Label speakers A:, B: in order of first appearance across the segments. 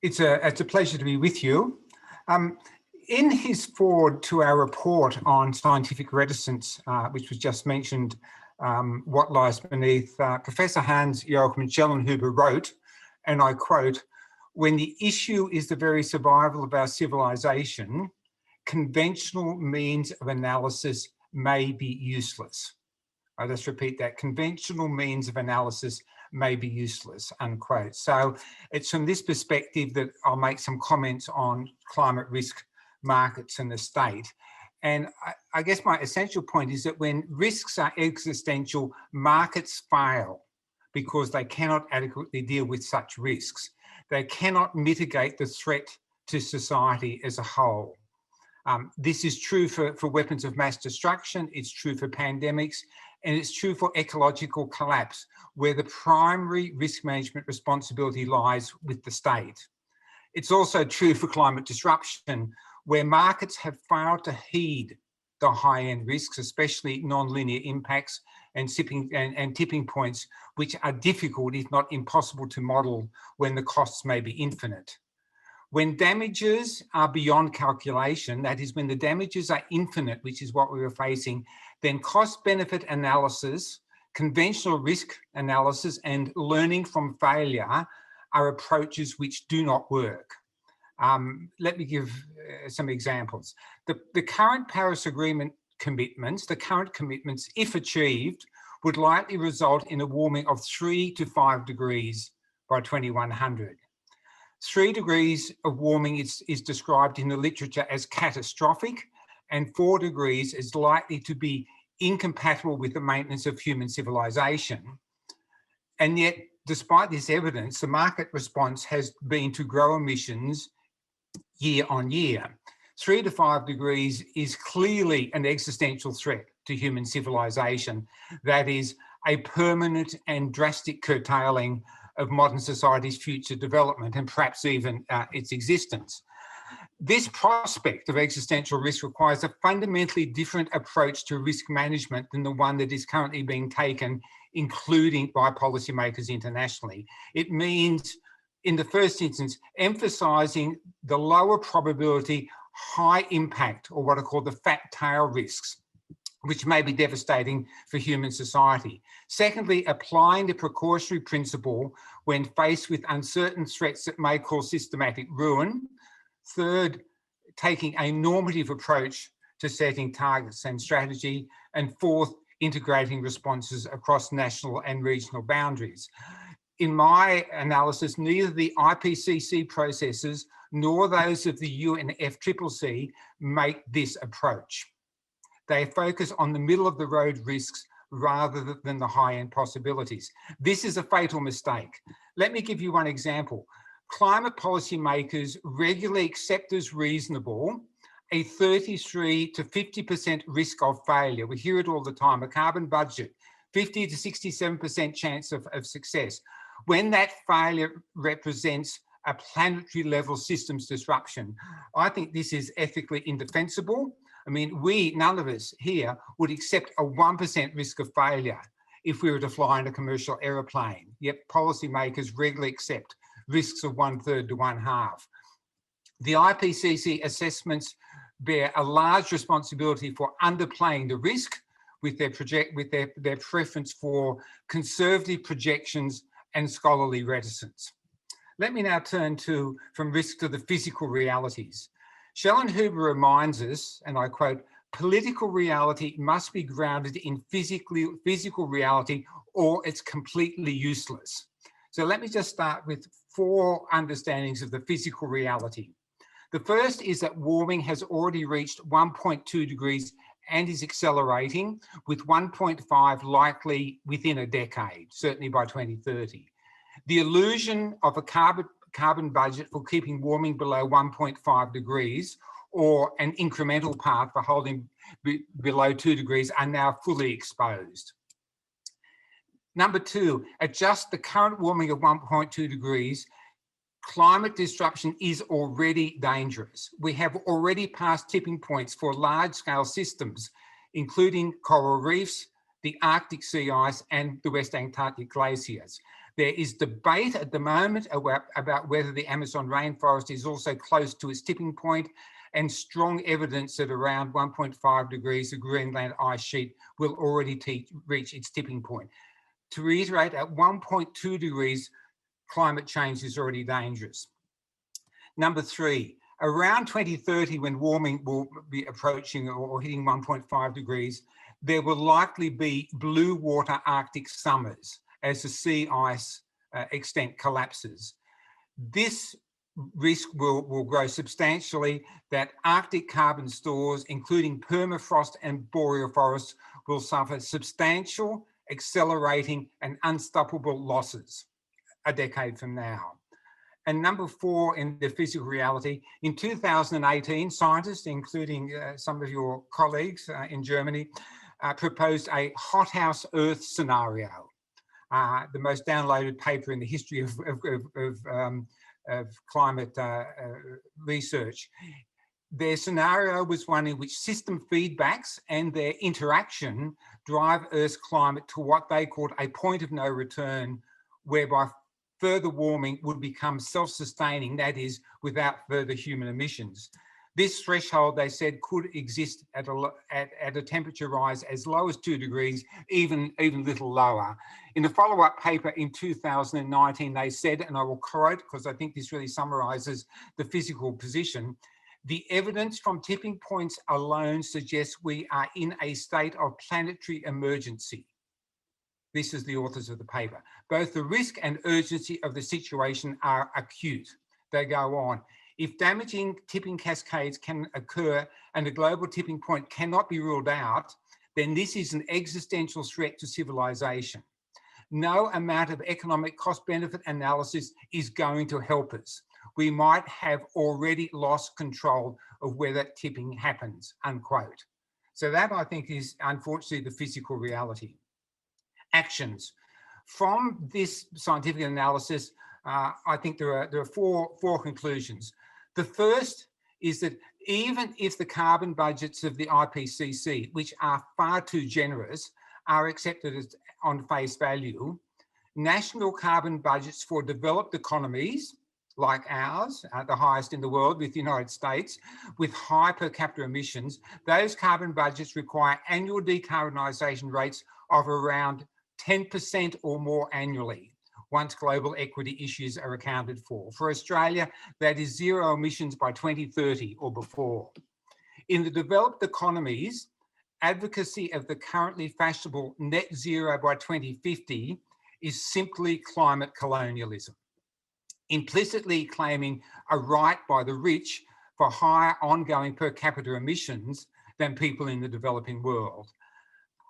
A: It's a pleasure to be with you. In his foreword to our report on scientific reticence, which was just mentioned, What Lies Beneath, Professor Hans-Joachim Schellenhuber wrote, and I quote, "When the issue is the very survival of our civilization, conventional means of analysis may be useless." I'll just repeat that, conventional means of analysis may be useless, unquote. So it's from this perspective that I'll make some comments on climate risk markets and the state. And I guess my essential point is that when risks are existential, markets fail because they cannot adequately deal with such risks. They cannot mitigate the threat to society as a whole. This is true for weapons of mass destruction, it's true for pandemics, and it's true for ecological collapse, where the primary risk management responsibility lies with the state. It's also true for climate disruption, where markets have failed to heed the high-end risks, especially non-linear impacts and tipping points, which are difficult, if not impossible, to model when the costs may be infinite. When damages are beyond calculation, that is when the damages are infinite, which is what we were facing, then cost-benefit analysis, conventional risk analysis, and learning from failure are approaches which do not work. Let me give some examples. The current Paris Agreement commitments, if achieved, would likely result in a warming of 3 to 5 degrees by 2100. 3 degrees of warming is described in the literature as catastrophic, and 4 degrees is likely to be incompatible with the maintenance of human civilization. And yet, despite this evidence, the market response has been to grow emissions year on year. 3 to 5 degrees is clearly an existential threat to human civilization. That is a permanent and drastic curtailing of modern society's future development and perhaps even its existence. This prospect of existential risk requires a fundamentally different approach to risk management than the one that is currently being taken, including by policymakers internationally. It means, in the first instance, emphasising the lower probability, high impact, or what are called the fat tail risks, which may be devastating for human society. Secondly, applying the precautionary principle when faced with uncertain threats that may cause systematic ruin. Third, taking a normative approach to setting targets and strategy. And fourth, integrating responses across national and regional boundaries. In my analysis, neither the IPCC processes nor those of the UNFCCC make this approach. They focus on the middle of the road risks rather than the high-end possibilities. This is a fatal mistake. Let me give you one example. Climate policymakers regularly accept as reasonable a 33 to 50% risk of failure. We hear it all the time, a carbon budget, 50 to 67% chance of success. When that failure represents a planetary level systems disruption, I think this is ethically indefensible. I mean, none of us here would accept a 1% risk of failure if we were to fly in a commercial aeroplane, yet policymakers regularly accept risks of 1/3 to 1/2. The IPCC assessments bear a large responsibility for underplaying the risk with their preference for conservative projections and scholarly reticence. Let me now turn from risk to the physical realities. Schellenhuber reminds us, and I quote, "Political reality must be grounded in physical reality or it's completely useless." So let me just start with 4 understandings of the physical reality. The first is that warming has already reached 1.2 degrees and is accelerating, with 1.5 likely within a decade, certainly by 2030. The illusion of a carbon budget for keeping warming below 1.5 degrees or an incremental path for holding below 2 degrees are now fully exposed. Number 2, adjust the current warming of 1.2 degrees. Climate disruption is already dangerous. We have already passed tipping points for large-scale systems, including coral reefs, the Arctic sea ice, and the West Antarctic glaciers. There is debate at the moment about whether the Amazon rainforest is also close to its tipping point, and strong evidence that around 1.5 degrees the Greenland ice sheet will already reach its tipping point. To reiterate, at 1.2 degrees, climate change is already dangerous. Number 3, around 2030, when warming will be approaching or hitting 1.5 degrees, there will likely be blue water Arctic summers as the sea ice extent collapses. This risk will grow substantially, that Arctic carbon stores, including permafrost and boreal forests, will suffer substantial, accelerating and unstoppable losses a decade from now. And number 4, in the physical reality, in 2018, scientists, including some of your colleagues in Germany, proposed a hothouse Earth scenario, the most downloaded paper in the history of climate research. Their scenario was one in which system feedbacks and their interaction drive Earth's climate to what they called a point of no return, whereby further warming would become self-sustaining, that is, without further human emissions. This threshold, they said, could exist at a temperature rise as low as 2 degrees, even little lower. In a follow-up paper in 2019, they said, and I will quote because I think this really summarises the physical position, "The evidence from tipping points alone suggests we are in a state of planetary emergency." This is the authors of the paper. "Both the risk and urgency of the situation are acute." They go on. "If damaging tipping cascades can occur and a global tipping point cannot be ruled out, then this is an existential threat to civilization. No amount of economic cost-benefit analysis is going to help us. We might have already lost control of whether tipping happens," unquote. So that, I think, is unfortunately the physical reality. Actions. From this scientific analysis, I think there are four conclusions. The first is that even if the carbon budgets of the IPCC, which are far too generous, are accepted as on face value, national carbon budgets for developed economies like ours, the highest in the world with the United States, with high per capita emissions, those carbon budgets require annual decarbonisation rates of around 10% or more annually, once global equity issues are accounted for. For Australia, that is zero emissions by 2030 or before. In the developed economies, advocacy of the currently fashionable net zero by 2050 is simply climate colonialism, implicitly claiming a right by the rich for higher ongoing per capita emissions than people in the developing world.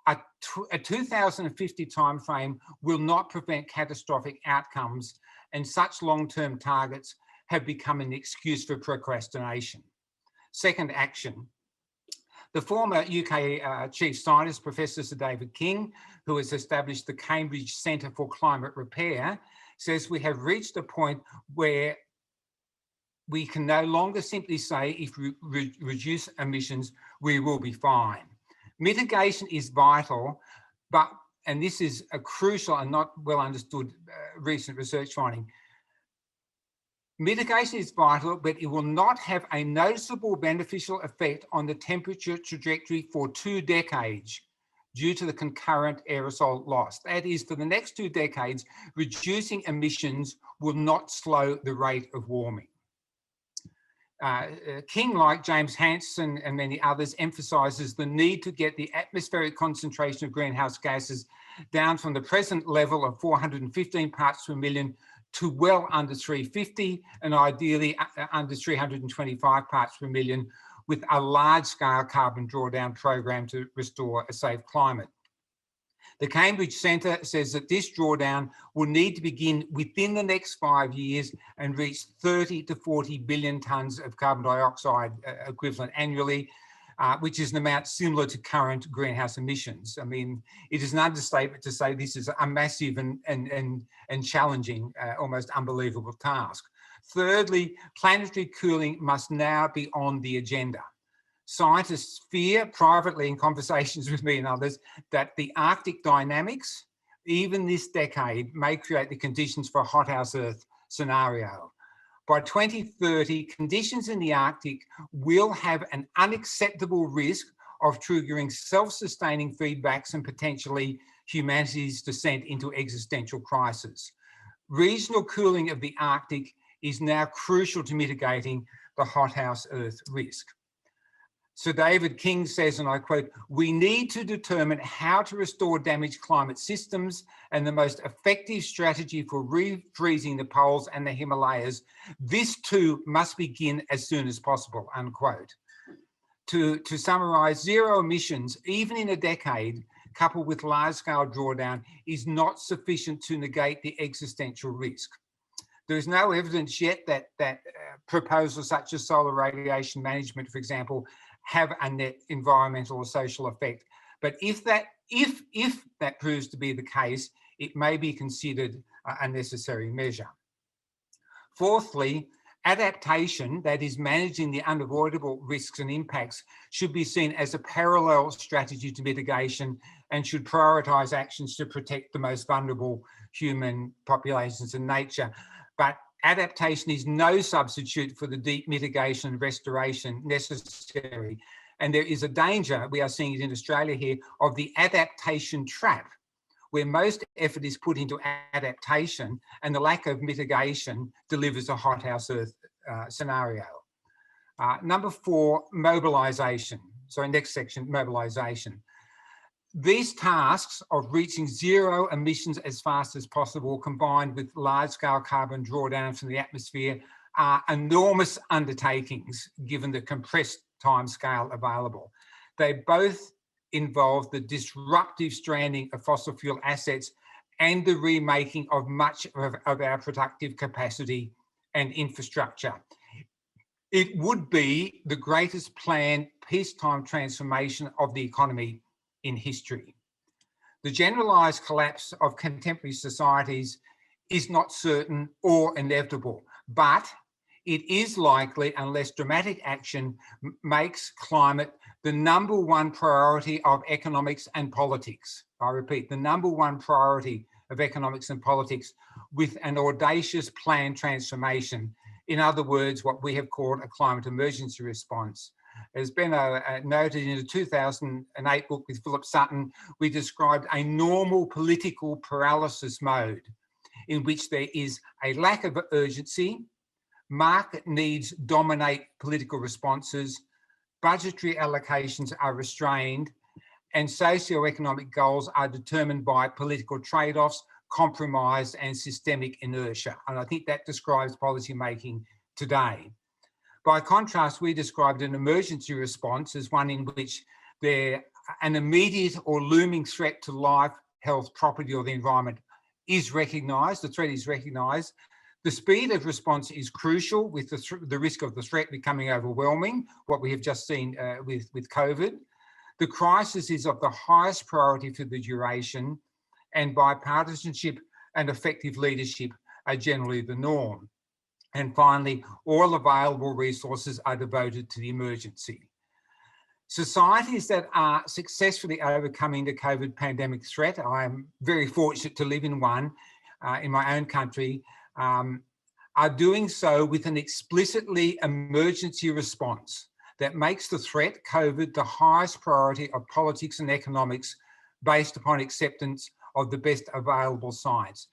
A: A 2050 timeframe will not prevent catastrophic outcomes, and such long-term targets have become an excuse for procrastination. Second action. The former UK Chief Scientist, Professor Sir David King, who has established the Cambridge Centre for Climate Repair, says we have reached a point where we can no longer simply say if we reduce emissions, we will be fine. Mitigation is vital, but, and this is a crucial and not well understood recent research finding, mitigation is vital, but it will not have a noticeable beneficial effect on the temperature trajectory for 2 decades due to the concurrent aerosol loss. That is, for the next 2 decades, reducing emissions will not slow the rate of warming. King, like James Hansen and many others, emphasises the need to get the atmospheric concentration of greenhouse gases down from the present level of 415 parts per million to well under 350 and ideally under 325 parts per million, with a large-scale carbon drawdown program to restore a safe climate. The Cambridge Centre says that this drawdown will need to begin within the next 5 years and reach 30 to 40 billion tonnes of carbon dioxide equivalent annually, which is an amount similar to current greenhouse emissions. I mean, it is an understatement to say this is a massive and challenging, almost unbelievable task. Thirdly, planetary cooling must now be on the agenda. Scientists fear, privately in conversations with me and others, that the Arctic dynamics even this decade, may create the conditions for a hothouse Earth scenario. By 2030, conditions in the Arctic will have an unacceptable risk of triggering self-sustaining feedbacks and potentially humanity's descent into existential crisis. Regional cooling of the Arctic is now crucial to mitigating the hothouse Earth risk. Sir David King says, and I quote, "We need to determine how to restore damaged climate systems and the most effective strategy for refreezing the poles and the Himalayas. This too must begin as soon as possible," unquote. To summarise, zero emissions, even in a decade, coupled with large-scale drawdown, is not sufficient to negate the existential risk. There is no evidence yet that proposals such as solar radiation management, for example, have a net environmental or social effect. But if that proves to be the case, it may be considered a necessary measure. Fourthly, adaptation, that is managing the unavoidable risks and impacts, should be seen as a parallel strategy to mitigation and should prioritise actions to protect the most vulnerable human populations and nature. But adaptation is no substitute for the deep mitigation and restoration necessary. And there is a danger, we are seeing it in Australia here, of the adaptation trap, where most effort is put into adaptation and the lack of mitigation delivers a hothouse Earth scenario. Number 4, mobilisation. So next section, mobilisation. These tasks of reaching zero emissions as fast as possible, combined with large-scale carbon drawdown from the atmosphere, are enormous undertakings given the compressed timescale available. They both involve the disruptive stranding of fossil fuel assets and the remaking of much of our productive capacity and infrastructure. It would be the greatest planned peacetime transformation of the economy in history. The generalised collapse of contemporary societies is not certain or inevitable, but it is likely unless dramatic action makes climate the #1 priority of economics and politics. I repeat, the #1 priority of economics and politics, with an audacious planned transformation. In other words, what we have called a climate emergency response. As Benno noted in a 2008 book with Philip Sutton, we described a normal political paralysis mode in which there is a lack of urgency, market needs dominate political responses, budgetary allocations are restrained, and socio-economic goals are determined by political trade-offs, compromise and systemic inertia. And I think that describes policy making today. By contrast, we described an emergency response as one in which an immediate or looming threat to life, health, property or the environment is recognised, the threat is recognised. The speed of response is crucial, with the risk of the threat becoming overwhelming, what we have just seen with COVID. The crisis is of the highest priority for the duration, and bipartisanship and effective leadership are generally the norm. And finally, all available resources are devoted to the emergency. Societies that are successfully overcoming the COVID pandemic threat, I am very fortunate to live in one in my own country, are doing so with an explicitly emergency response that makes the threat, COVID, the highest priority of politics and economics based upon acceptance of the best available science.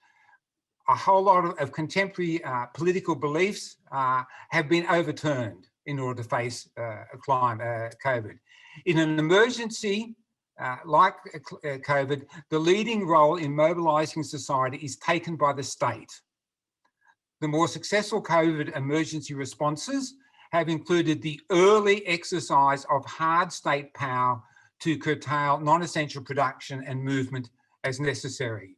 A: A whole lot of contemporary political beliefs have been overturned in order to face COVID. In an emergency like COVID, the leading role in mobilising society is taken by the state. The more successful COVID emergency responses have included the early exercise of hard state power to curtail non-essential production and movement as necessary.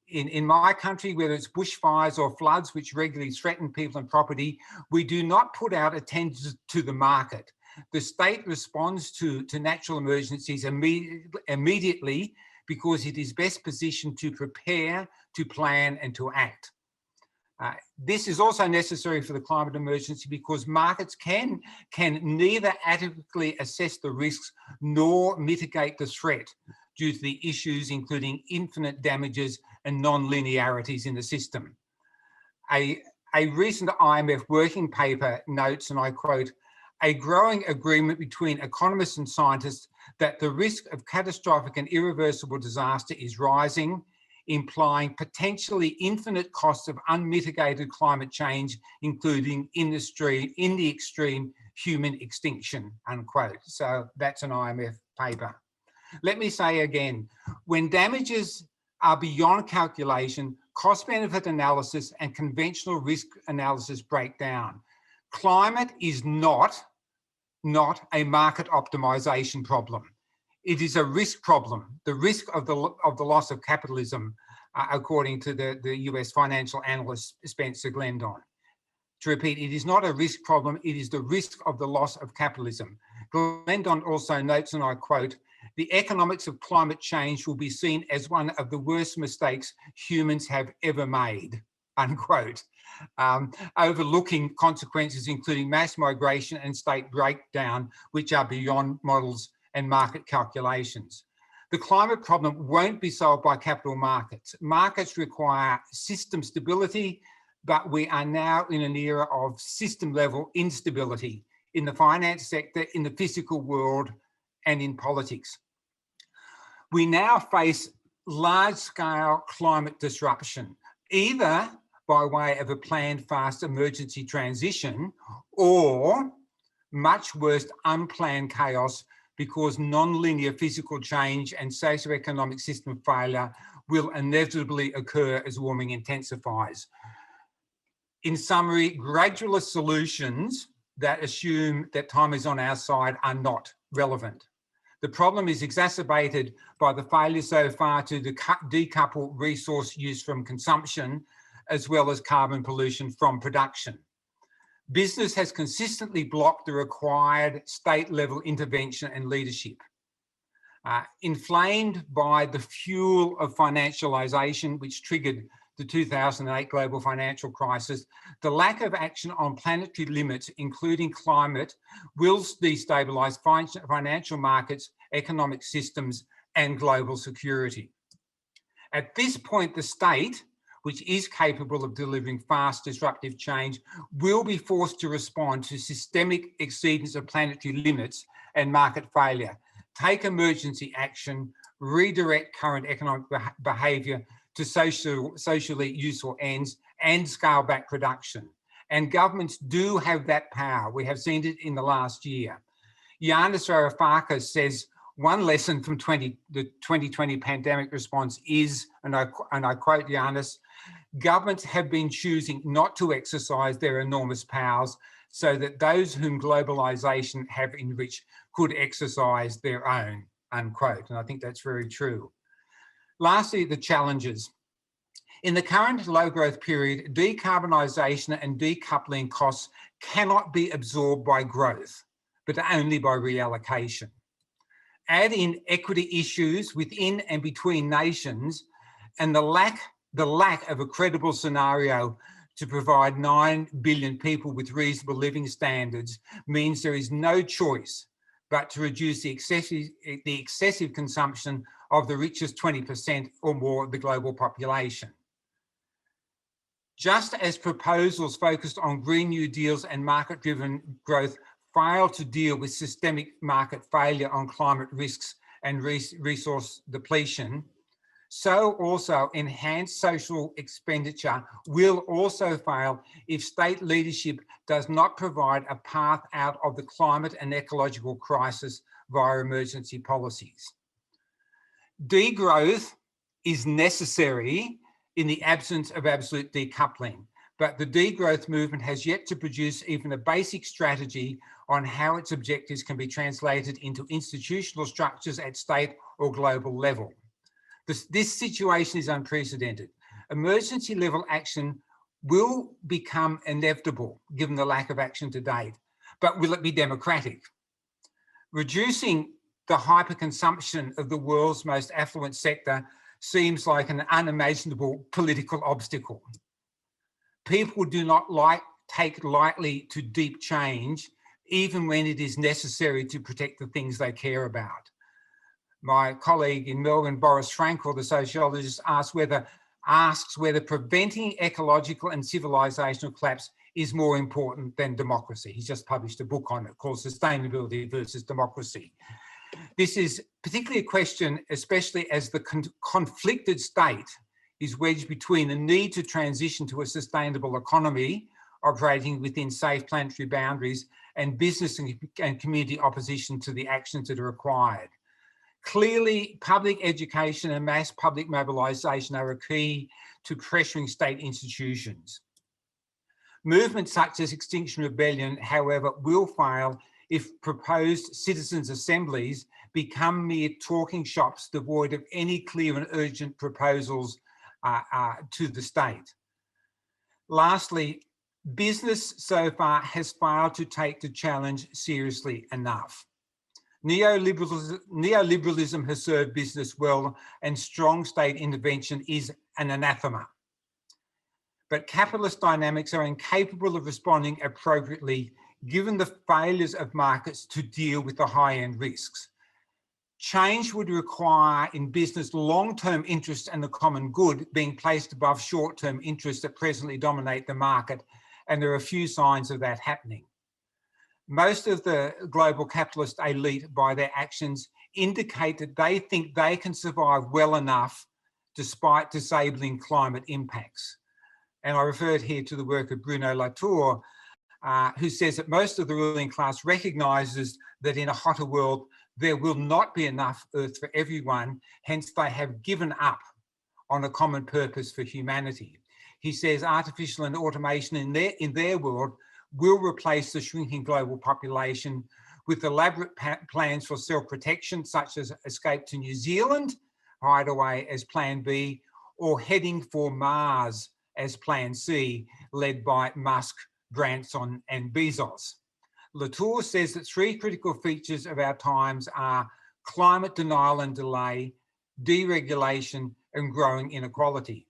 A: In my country, whether it's bushfires or floods which regularly threaten people and property, we do not put out attention to the market. The state responds to natural emergencies immediately because it is best positioned to prepare, to plan and to act. This is also necessary for the climate emergency because markets can neither adequately assess the risks nor mitigate the threat. due to the issues including infinite damages and non-linearities in the system. A recent IMF working paper notes, and I quote, "A growing agreement between economists and scientists that the risk of catastrophic and irreversible disaster is rising, implying potentially infinite costs of unmitigated climate change, including in the extreme human extinction," unquote. So that's an IMF paper. Let me say again, when damages are beyond calculation, cost-benefit analysis and conventional risk analysis break down. Climate is not a market optimization problem. It is a risk problem, the risk of the loss of capitalism, according to the US financial analyst Spencer Glendon. To repeat, it is not a risk problem, it is the risk of the loss of capitalism. Glendon also notes, and I quote, "The economics of climate change will be seen as one of the worst mistakes humans have ever made," unquote, overlooking consequences including mass migration and state breakdown, which are beyond models and market calculations. The climate problem won't be solved by capital markets. Markets require system stability, but we are now in an era of system-level instability in the finance sector, in the physical world, and in politics. We now face large-scale climate disruption, either by way of a planned fast emergency transition or, much worse, unplanned chaos, because non-linear physical change and socioeconomic system failure will inevitably occur as warming intensifies. In summary, gradualist solutions that assume that time is on our side are not relevant. The problem is exacerbated by the failure so far to decouple resource use from consumption, as well as carbon pollution from production. Business has consistently blocked the required state-level intervention and leadership. Inflamed by the fuel of financialisation, which triggered the 2008 global financial crisis, the lack of action on planetary limits, including climate, will destabilise financial markets, economic systems, and global security. At this point, the state, which is capable of delivering fast, disruptive change, will be forced to respond to systemic exceedance of planetary limits and market failure, take emergency action, redirect current economic behaviour to socially useful ends, and scale back production. And governments do have that power. We have seen it in the last year. Yanis Varoufakis says, one lesson from the 2020 pandemic response is, and I quote Yanis, "Governments have been choosing not to exercise their enormous powers so that those whom globalisation have enriched could exercise their own," unquote. And I think that's very true. Lastly, the challenges. In the current low growth period, decarbonisation and decoupling costs cannot be absorbed by growth, but only by reallocation. Add in equity issues within and between nations, and the lack of a credible scenario to provide 9 billion people with reasonable living standards means there is no choice but to reduce the excessive consumption of the richest 20% or more of the global population. Just as proposals focused on Green New Deals and market-driven growth fail to deal with systemic market failure on climate risks and resource depletion, so also enhanced social expenditure will also fail if state leadership does not provide a path out of the climate and ecological crisis via emergency policies. Degrowth is necessary in the absence of absolute decoupling, but the degrowth movement has yet to produce even a basic strategy on how its objectives can be translated into institutional structures at state or global level. This situation is unprecedented. Emergency level action will become inevitable given the lack of action to date, but will it be democratic? Reducing the hyperconsumption of the world's most affluent sector seems like an unimaginable political obstacle. People do not take lightly to deep change, even when it is necessary to protect the things they care about. My colleague in Melbourne, Boris Frankel, the sociologist, asks whether preventing ecological and civilizational collapse is more important than democracy. He's just published a book on it called Sustainability versus Democracy. This is particularly a question, especially as the conflicted state is wedged between the need to transition to a sustainable economy operating within safe planetary boundaries and business and community opposition to the actions that are required. Clearly, public education and mass public mobilisation are a key to pressuring state institutions. Movements such as Extinction Rebellion, however, will fail if proposed citizens' assemblies become mere talking shops devoid of any clear and urgent proposals to the state. Lastly, business so far has failed to take the challenge seriously enough. Neoliberalism has served business well, and strong state intervention is an anathema. But capitalist dynamics are incapable of responding appropriately given the failures of markets to deal with the high-end risks. Change would require in business long-term interests and the common good being placed above short-term interests that presently dominate the market, and there are few signs of that happening. Most of the global capitalist elite, by their actions, indicate that they think they can survive well enough despite disabling climate impacts. And I referred here to the work of Bruno Latour, who says that most of the ruling class recognises that in a hotter world, there will not be enough Earth for everyone, hence they have given up on a common purpose for humanity. He says artificial and automation in their world will replace the shrinking global population with elaborate plans for self-protection, such as escape to New Zealand, hideaway as Plan B, or heading for Mars as Plan C, led by Musk, Branson and Bezos. Latour says that three critical features of our times are climate denial and delay, deregulation and growing inequality.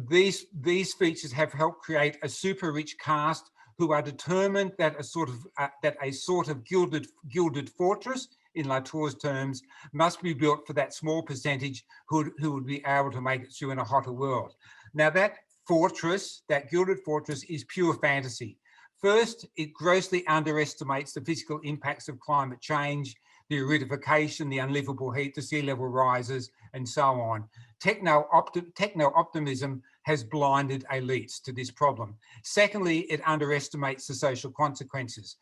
A: These features have helped create a super rich caste who are determined that a sort of gilded fortress, in Latour's terms, must be built for that small percentage who would be able to make it through in a hotter world. Now that fortress, that gilded fortress, is pure fantasy. First, it grossly underestimates the physical impacts of climate change, the aridification, the unlivable heat, the sea level rises, and so on. Techno-optimism has blinded elites to this problem. Secondly, it underestimates the social consequences.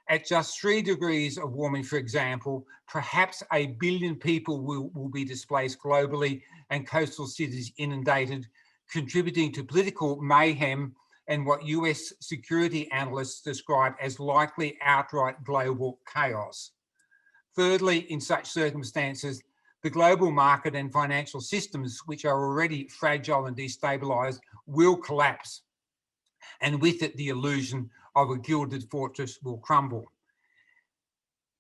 A: At just 3 degrees of warming, for example, perhaps 1 billion people will be displaced globally and coastal cities inundated, contributing to political mayhem and what US security analysts describe as likely outright global chaos. Thirdly, in such circumstances, the global market and financial systems, which are already fragile and destabilised, will collapse. And with it, the illusion of a gilded fortress will crumble.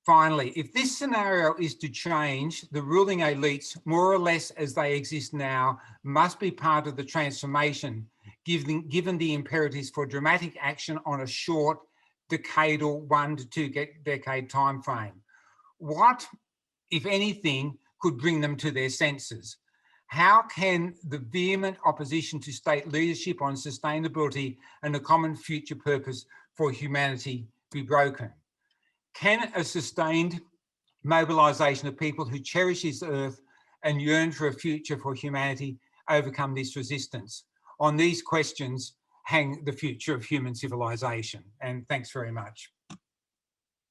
A: Finally, if this scenario is to change, the ruling elites, more or less as they exist now, must be part of the transformation, given the imperatives for dramatic action on a short, decadal 1 to 2 decade time frame. What, if anything, could bring them to their senses? How can the vehement opposition to state leadership on sustainability and a common future purpose for humanity be broken? Can a sustained mobilisation of people who cherish this earth and yearn for a future for humanity overcome this resistance? On these questions hang the future of human civilization. And thanks very much.